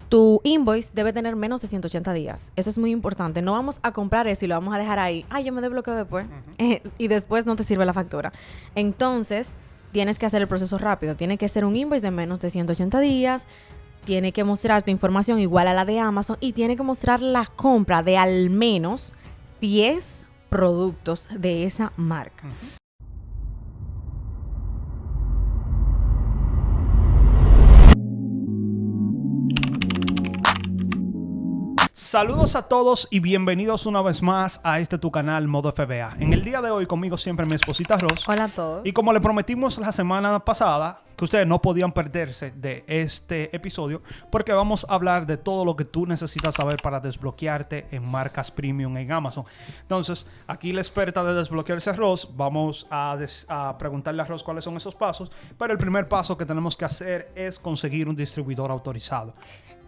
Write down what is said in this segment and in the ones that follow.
tu invoice debe tener menos de 180 días. Eso es muy importante. No vamos a comprar eso y lo vamos a dejar ahí. Yo me desbloqueo después. Y después no te sirve la factura. Entonces, tienes que hacer el proceso rápido. Tiene que ser un invoice de menos de 180 días. Tiene que mostrar tu información igual a la de Amazon. Y tiene que mostrar la compra de al menos 10 productos de esa marca. Saludos a todos y bienvenidos una vez más a tu canal Modo FBA. En el día de hoy conmigo siempre mi esposita Ros. Hola a todos. Y como le prometimos la semana pasada, que ustedes no podían perderse de este episodio, porque vamos a hablar de todo lo que tú necesitas saber para desbloquearte en marcas premium en Amazon. Entonces, aquí la experta de desbloquearse Ros, vamos a preguntarle a Ros cuáles son esos pasos. Pero el primer paso que tenemos que hacer es conseguir un distribuidor autorizado.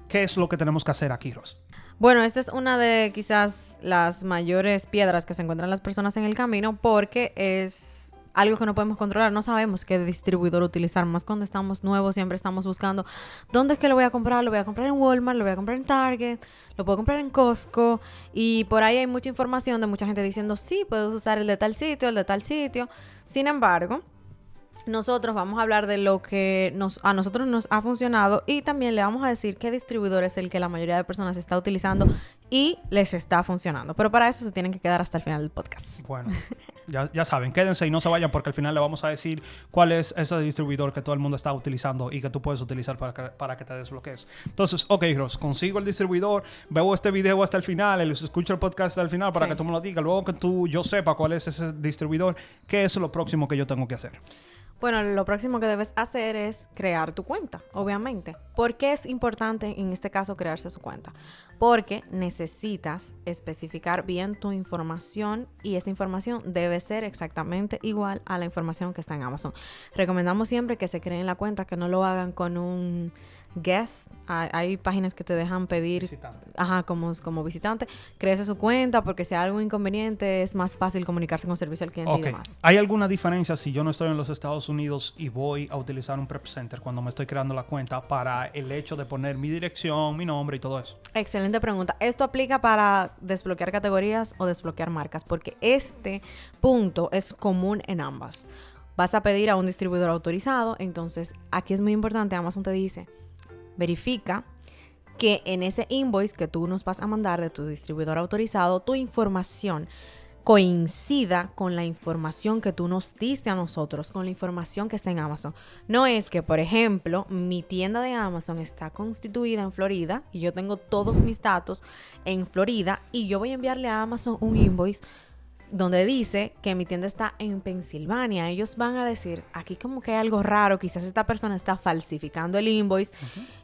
¿Qué es lo que tenemos que hacer aquí, Ros? Bueno, esta es una de quizás las mayores piedras que se encuentran las personas en el camino porque es algo que no podemos controlar. No sabemos qué distribuidor utilizar. Más cuando estamos nuevos, siempre estamos buscando dónde es que lo voy a comprar. Lo voy a comprar en Walmart, lo voy a comprar en Target, lo puedo comprar en Costco. Y por ahí hay mucha información de mucha gente diciendo, sí, puedes usar el de tal sitio, el de tal sitio. Sin embargo, nosotros vamos a hablar de lo que a nosotros nos ha funcionado y también le vamos a decir qué distribuidor es el que la mayoría de personas está utilizando y les está funcionando. Pero para eso se tienen que quedar hasta el final del podcast. Bueno, ya saben, quédense y no se vayan porque al final le vamos a decir cuál es ese distribuidor que todo el mundo está utilizando y que tú puedes utilizar para que te desbloquees. Entonces, ok, Ros, consigo el distribuidor, veo este video hasta el final, les escucho el podcast hasta el final para que tú me lo digas. Luego que yo sepa cuál es ese distribuidor, ¿qué es lo próximo que yo tengo que hacer? Bueno, lo próximo que debes hacer es crear tu cuenta, obviamente. ¿Por qué es importante en este caso crearse su cuenta? Porque necesitas especificar bien tu información y esa información debe ser exactamente igual a la información que está en Amazon. Recomendamos siempre que se creen la cuenta, que no lo hagan con un guest. Hay páginas que te dejan pedir como visitante, créese su cuenta porque si hay algún inconveniente es más fácil comunicarse con servicio al cliente y demás. ¿Hay alguna diferencia si yo no estoy en los Estados Unidos y voy a utilizar un prep center cuando me estoy creando la cuenta para el hecho de poner mi dirección, mi nombre y todo eso? Excelente pregunta. Esto aplica para desbloquear categorías o desbloquear marcas porque este punto es común en ambas. Vas a pedir a un distribuidor autorizado, entonces aquí es muy importante, Amazon te dice, verifica que en ese invoice que tú nos vas a mandar de tu distribuidor autorizado, tu información coincida con la información que tú nos diste a nosotros, con la información que está en Amazon. No es que, por ejemplo, mi tienda de Amazon está constituida en Florida y yo tengo todos mis datos en Florida y yo voy a enviarle a Amazon un invoice donde dice que mi tienda está en Pensilvania. Ellos van a decir, aquí como que hay algo raro, quizás esta persona está falsificando el invoice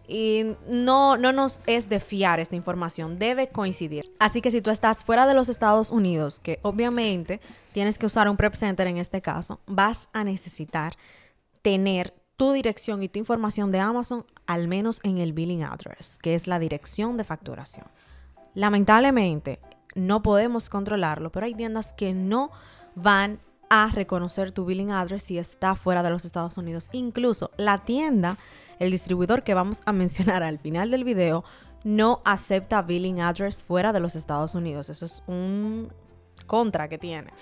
y no nos es de fiar esta información, debe coincidir. Así que si tú estás fuera de los Estados Unidos, que obviamente tienes que usar un prep center en este caso, vas a necesitar tener tu dirección y tu información de Amazon al menos en el billing address, que es la dirección de facturación. Lamentablemente, no podemos controlarlo, pero hay tiendas que no van a reconocer tu billing address si está fuera de los Estados Unidos. Incluso la tienda, el distribuidor que vamos a mencionar al final del video, no acepta billing address fuera de los Estados Unidos. Eso es un contra que tiene.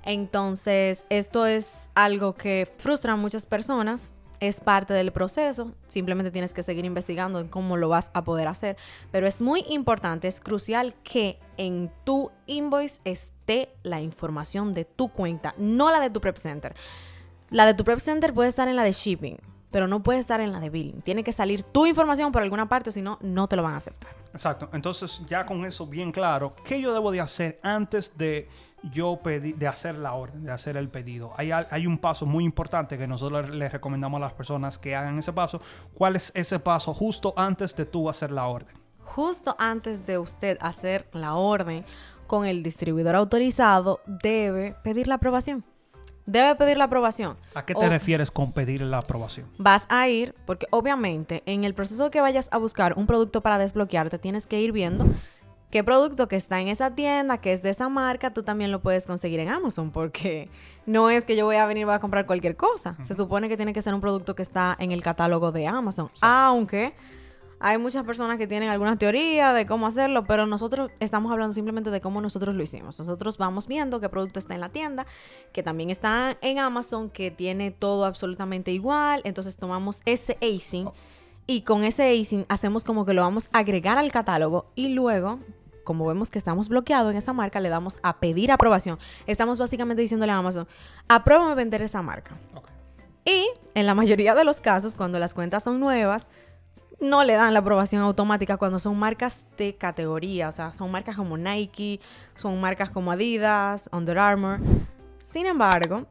Entonces, esto es algo que frustra a muchas personas. Es parte del proceso, simplemente tienes que seguir investigando en cómo lo vas a poder hacer, pero es muy importante, es crucial que en tu invoice esté la información de tu cuenta, no la de tu prep center. La de tu prep center puede estar en la de shipping, pero no puede estar en la de billing. Tiene que salir tu información por alguna parte, o si no, no te lo van a aceptar. Exacto, entonces ya con eso bien claro, ¿qué yo debo de hacer antes de de hacer la orden, de hacer el pedido? Hay un paso muy importante que nosotros les recomendamos a las personas que hagan ese paso. ¿Cuál es ese paso justo antes de tú hacer la orden? Justo antes de usted hacer la orden con el distribuidor autorizado, debe pedir la aprobación. Debe pedir la aprobación. ¿A qué te refieres con pedir la aprobación? Vas a ir, porque obviamente en el proceso que vayas a buscar un producto para desbloquearte, tienes que ir viendo qué producto que está en esa tienda, que es de esa marca, tú también lo puedes conseguir en Amazon, porque no es que yo voy a comprar cualquier cosa. Se supone que tiene que ser un producto que está en el catálogo de Amazon. Sí. Aunque Hay muchas personas que tienen alguna teoría de cómo hacerlo, pero nosotros estamos hablando simplemente de cómo nosotros lo hicimos. Nosotros vamos viendo qué producto está en la tienda, que también está en Amazon, que tiene todo absolutamente igual. Entonces tomamos ese ASIN y con ese ASIN hacemos como que lo vamos a agregar al catálogo y luego, como vemos que estamos bloqueados en esa marca, le damos a pedir aprobación. Estamos básicamente diciéndole a Amazon, apruébame vender esa marca. Okay. Y en la mayoría de los casos, cuando las cuentas son nuevas, no le dan la aprobación automática cuando son marcas de categoría. O sea, son marcas como Nike, son marcas como Adidas, Under Armour. Sin embargo,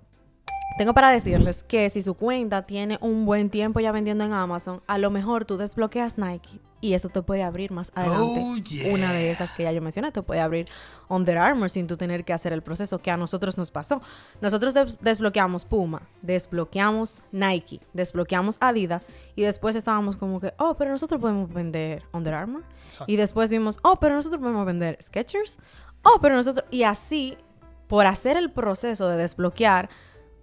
tengo para decirles que si su cuenta tiene un buen tiempo ya vendiendo en Amazon, a lo mejor tú desbloqueas Nike y eso te puede abrir más adelante. Una de esas que ya yo mencioné, te puede abrir Under Armour sin tú tener que hacer el proceso que a nosotros nos pasó. Nosotros desbloqueamos Puma, desbloqueamos Nike, desbloqueamos Adidas y después estábamos como que, oh, pero nosotros podemos vender Under Armour. Exacto. Y después vimos, oh, pero nosotros podemos vender Skechers. Oh, pero nosotros... Y así, por hacer el proceso de desbloquear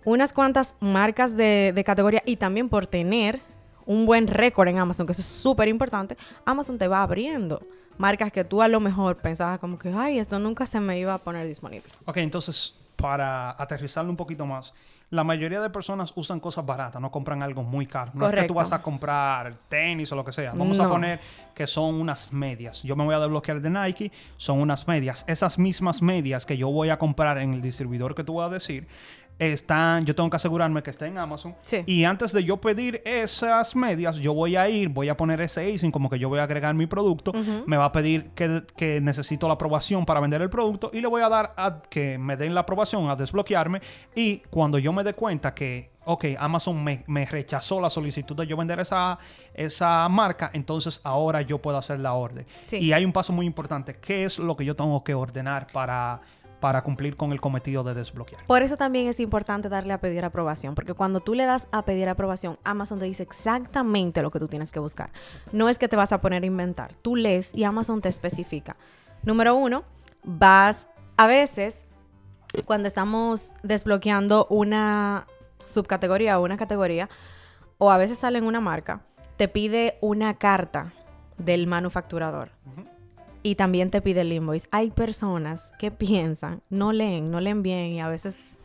unas cuantas marcas de categoría y también por tener un buen récord en Amazon, que eso es súper importante, Amazon te va abriendo marcas que tú a lo mejor pensabas como que, ay, esto nunca se me iba a poner disponible. Ok, entonces, para aterrizarlo un poquito más, la mayoría de personas usan cosas baratas, no compran algo muy caro. No Correcto. Es que tú vas a comprar tenis o lo que sea. Vamos a poner que son unas medias. Yo me voy a desbloquear de Nike, son unas medias. Esas mismas medias que yo voy a comprar en el distribuidor que tú vas a decir, yo tengo que asegurarme que está en Amazon. Sí. Y antes de yo pedir esas medias, yo voy a poner ese ASIN como que yo voy a agregar mi producto. Uh-huh. Me va a pedir que necesito la aprobación para vender el producto y le voy a dar a que me den la aprobación, a desbloquearme. Y cuando yo me dé cuenta que, ok, Amazon me rechazó la solicitud de yo vender esa marca, entonces ahora yo puedo hacer la orden. Sí. Y hay un paso muy importante. ¿Qué es lo que yo tengo que ordenar para cumplir con el cometido de desbloquear? Por eso también es importante darle a pedir aprobación, porque cuando tú le das a pedir aprobación, Amazon te dice exactamente lo que tú tienes que buscar. No es que te vas a poner a inventar. Tú lees y Amazon te especifica. Número 1, a veces, cuando estamos desbloqueando una subcategoría o una categoría, o a veces sale en una marca, te pide una carta del manufacturador. Uh-huh. Y también te pide el invoice. Hay personas que piensan, no leen bien y a veces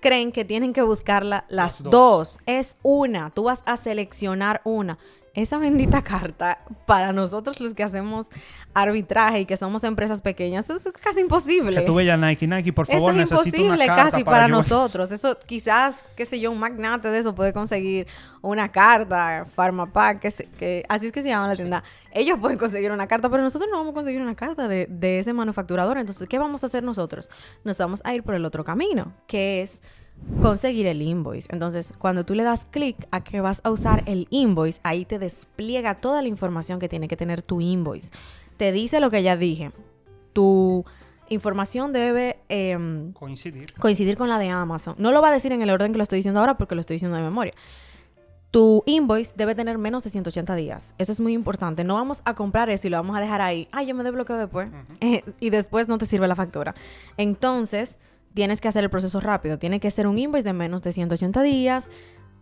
creen que tienen que buscarla las dos. Es una. Tú vas a seleccionar una. Esa bendita carta, para nosotros los que hacemos arbitraje y que somos empresas pequeñas, eso es casi imposible. Que tú veas Nike, por favor, necesito una carta. Eso es imposible casi para nosotros. Eso quizás, qué sé yo, un magnate de eso puede conseguir una carta, Pharmapack, que así es que se llama la tienda. Ellos pueden conseguir una carta, pero nosotros no vamos a conseguir una carta de ese manufacturador. Entonces, ¿qué vamos a hacer nosotros? Nos vamos a ir por el otro camino, que es conseguir el invoice. Entonces, cuando tú le das clic a que vas a usar el invoice, ahí te despliega toda la información que tiene que tener tu invoice. Te dice lo que ya dije. Tu información debe coincidir con la de Amazon. No lo va a decir en el orden que lo estoy diciendo ahora porque lo estoy diciendo de memoria. Tu invoice debe tener menos de 180 días. Eso es muy importante. No vamos a comprar eso y lo vamos a dejar ahí. Yo me desbloqueo después. Uh-huh. Y después no te sirve la factura. Entonces, tienes que hacer el proceso rápido. Tiene que ser un invoice de menos de 180 días.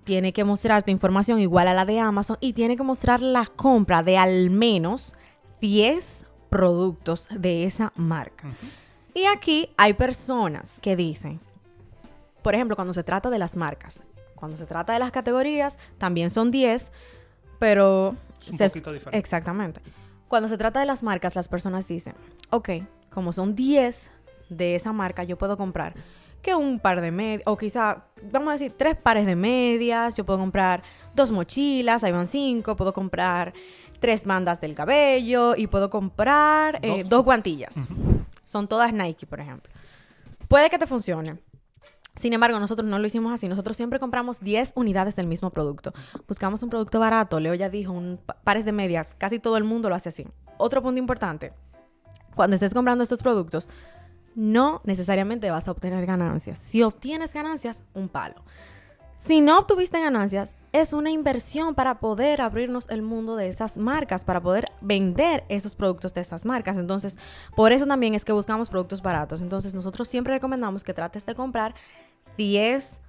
Tiene que mostrar tu información igual a la de Amazon. Y tiene que mostrar la compra de al menos 10 productos de esa marca. Uh-huh. Y aquí hay personas que dicen, por ejemplo, cuando se trata de las marcas, cuando se trata de las categorías, también son 10, pero es un poquito diferente. Exactamente. Cuando se trata de las marcas, las personas dicen, ok, como son 10 de esa marca, yo puedo comprar que un par de medias, o quizá, vamos a decir, 3 pares de medias, yo puedo comprar 2 mochilas, ahí van 5, puedo comprar 3 bandas del cabello y puedo comprar 2 guantillas. Uh-huh. Son todas Nike, por ejemplo. Puede que te funcione. Sin embargo, nosotros no lo hicimos así. Nosotros siempre compramos 10 unidades del mismo producto. Buscamos un producto barato. Leo ya dijo, pares de medias. Casi todo el mundo lo hace así. Otro punto importante. Cuando estés comprando estos productos, no necesariamente vas a obtener ganancias. Si obtienes ganancias, un palo. Si no obtuviste ganancias, es una inversión para poder abrirnos el mundo de esas marcas, para poder vender esos productos de esas marcas. Entonces, por eso también es que buscamos productos baratos. Entonces, nosotros siempre recomendamos que trates de comprar 10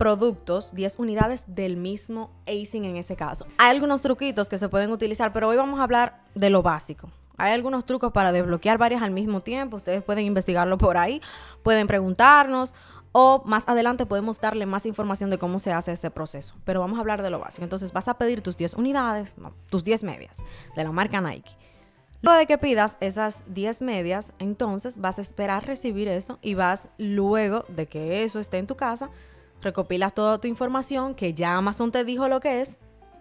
productos, 10 unidades del mismo acing en ese caso. Hay algunos truquitos que se pueden utilizar, pero hoy vamos a hablar de lo básico. Hay algunos trucos para desbloquear varias al mismo tiempo. Ustedes pueden investigarlo por ahí, pueden preguntarnos o más adelante podemos darle más información de cómo se hace ese proceso. Pero vamos a hablar de lo básico. Entonces vas a pedir tus 10 unidades, tus 10 medias de la marca Nike. Luego de que pidas esas 10 medias, entonces vas a esperar recibir eso y vas, luego de que eso esté en tu casa, recopilas toda tu información que ya Amazon te dijo lo que es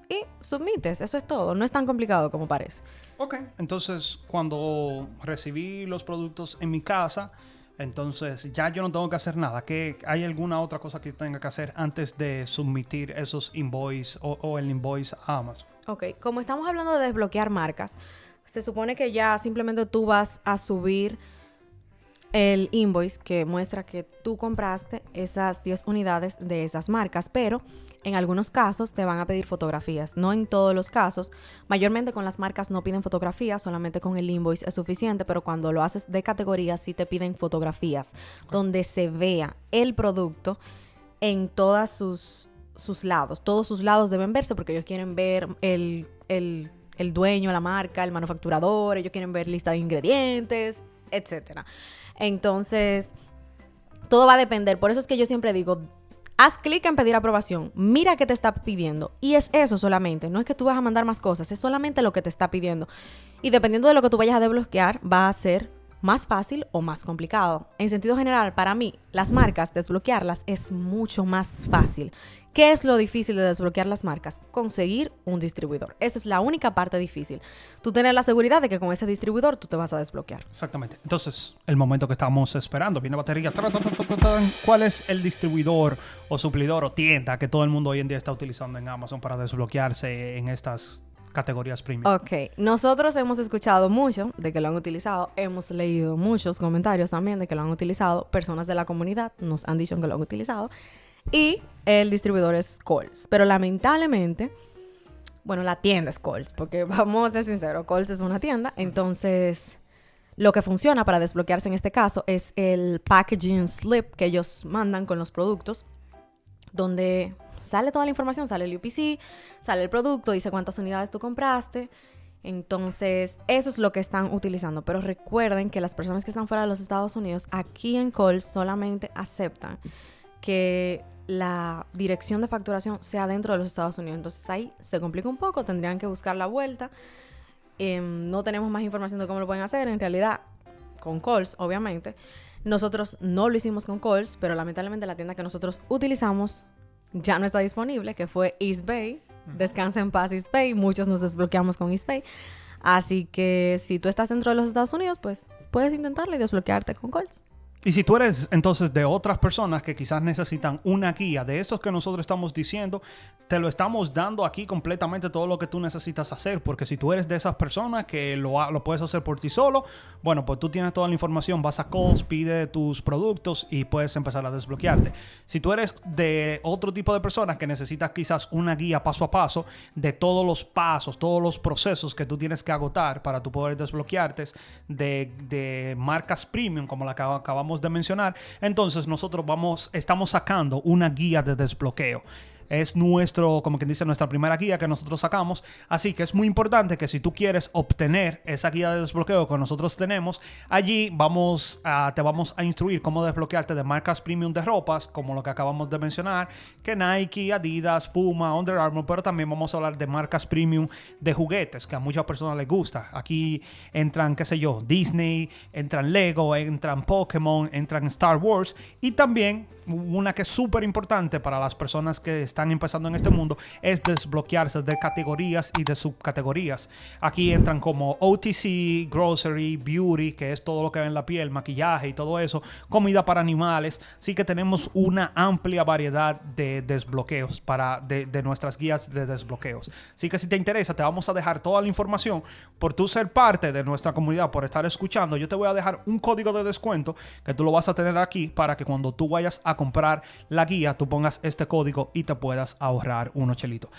y submites. Eso es todo. No es tan complicado como parece. Ok, entonces cuando recibí los productos en mi casa, entonces ya yo no tengo que hacer nada. ¿Hay alguna otra cosa que tenga que hacer antes de submitir esos invoices o el invoice a Amazon? Ok, como estamos hablando de desbloquear marcas, se supone que ya simplemente tú vas a subir el invoice que muestra que tú compraste esas 10 unidades de esas marcas, pero en algunos casos te van a pedir fotografías. No en todos los casos. Mayormente con las marcas no piden fotografías, solamente con el invoice es suficiente, pero cuando lo haces de categoría sí te piden fotografías donde se vea el producto en todos sus lados. Todos sus lados deben verse porque ellos quieren ver el dueño, la marca, el manufacturador, ellos quieren ver lista de ingredientes, etcétera. Entonces, todo va a depender. Por eso es que yo siempre digo, haz clic en pedir aprobación, mira qué te está pidiendo. Y es eso solamente, no es que tú vas a mandar más cosas, es solamente lo que te está pidiendo. Y dependiendo de lo que tú vayas a desbloquear, va a ser más fácil o más complicado. En sentido general, para mí, las marcas, desbloquearlas es mucho más fácil. ¿Qué es lo difícil de desbloquear las marcas? Conseguir un distribuidor. Esa es la única parte difícil. Tú tener la seguridad de que con ese distribuidor tú te vas a desbloquear. Exactamente. Entonces, el momento que estamos esperando, viene batería. ¿Cuál es el distribuidor o suplidor o tienda que todo el mundo hoy en día está utilizando en Amazon para desbloquearse en estas categorías premium? Ok, nosotros hemos escuchado mucho de que lo han utilizado, hemos leído muchos comentarios también de que lo han utilizado, personas de la comunidad nos han dicho que lo han utilizado y el distribuidor es Kohl's, pero lamentablemente, bueno, la tienda es Kohl's, porque vamos a ser sinceros, Kohl's es una tienda, entonces lo que funciona para desbloquearse en este caso es el packaging slip que ellos mandan con los productos, donde sale toda la información, sale el UPC, sale el producto, dice cuántas unidades tú compraste. Entonces, eso es lo que están utilizando. Pero recuerden que las personas que están fuera de los Estados Unidos, aquí en Kohl's solamente aceptan que la dirección de facturación sea dentro de los Estados Unidos. Entonces, ahí se complica un poco, tendrían que buscar la vuelta. No tenemos más información de cómo lo pueden hacer. En realidad, con Kohl's, obviamente. Nosotros no lo hicimos con Kohl's, pero lamentablemente la tienda que nosotros utilizamos ya no está disponible, que fue Eastbay. Descansa en paz Eastbay. Muchos nos desbloqueamos con Eastbay. Así que si tú estás dentro de los Estados Unidos, pues puedes intentarlo y desbloquearte con Kohl's. Y si tú eres entonces de otras personas que quizás necesitan una guía de estos que nosotros estamos diciendo, te lo estamos dando aquí completamente todo lo que tú necesitas hacer, porque si tú eres de esas personas que lo puedes hacer por ti solo, bueno, pues tú tienes toda la información, vas a Kohl's, pide tus productos y puedes empezar a desbloquearte. Si tú eres de otro tipo de personas que necesitas quizás una guía paso a paso de todos los pasos, todos los procesos que tú tienes que agotar para tú poder desbloquearte de marcas premium como la que acabamos de mencionar, entonces nosotros estamos sacando una guía de desbloqueo. Es como quien dice, nuestra primera guía que nosotros sacamos. Así que es muy importante que si tú quieres obtener esa guía de desbloqueo que nosotros tenemos, allí te vamos a instruir cómo desbloquearte de marcas premium de ropas, como lo que acabamos de mencionar, que Nike, Adidas, Puma, Under Armour, pero también vamos a hablar de marcas premium de juguetes, que a muchas personas les gusta. Aquí entran, qué sé yo, Disney, entran Lego, entran Pokémon, entran Star Wars, y también una que es súper importante para las personas que están empezando en este mundo es desbloquearse de categorías y de subcategorías. Aquí entran como OTC, Grocery, Beauty, que es todo lo que ve en la piel, maquillaje y todo eso, comida para animales. Así que tenemos una amplia variedad de desbloqueos de nuestras guías de desbloqueos. Así que si te interesa, te vamos a dejar toda la información. Por tú ser parte de nuestra comunidad, por estar escuchando, yo te voy a dejar un código de descuento que tú lo vas a tener aquí para que cuando tú vayas a comprar la guía, tú pongas este código y te puedas ahorrar unos chelitos.